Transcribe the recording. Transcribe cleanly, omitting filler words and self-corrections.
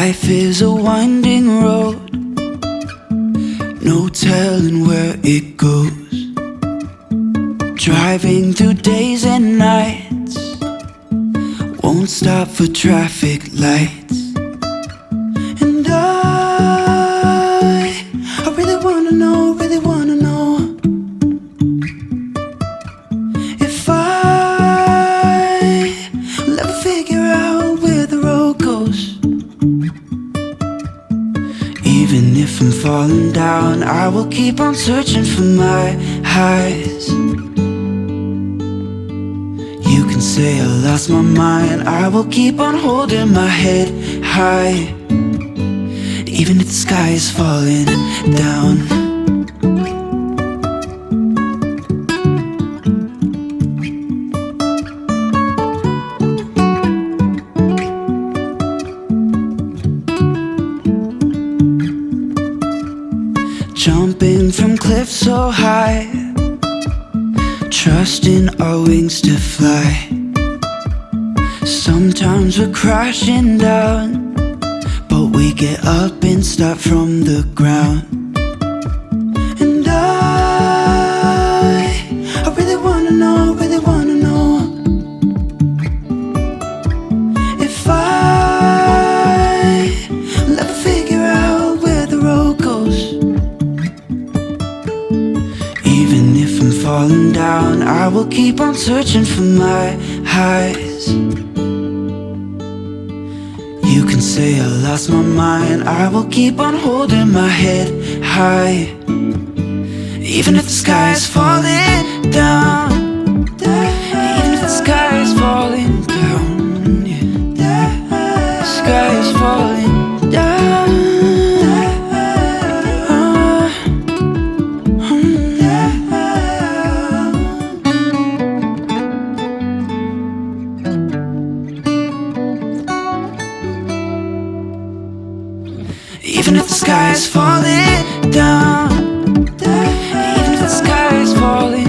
Life is a winding road, no telling where it goes. Driving through days and nights, won't stop for traffic lights. And I really wanna know, if will ever figure out where the road goes. Even if I'm falling down, I will keep on searching for my highs. You can say I lost my mind, I will keep on holding my head high. Even if the sky is falling down. Jumping from cliffs so high, trusting our wings to fly. Sometimes we're crashing down, but we get up and start from the ground. And I really wanna know, if will ever figure out where the road goes. Even if I'm falling down, I will keep on searching for my highs. You can say I lost my mind, I will keep on holding my head high. Even if the sky is falling down, even if the sky is falling down, yeah. The sky is falling down. Even if the sky is falling down, even if the sky is falling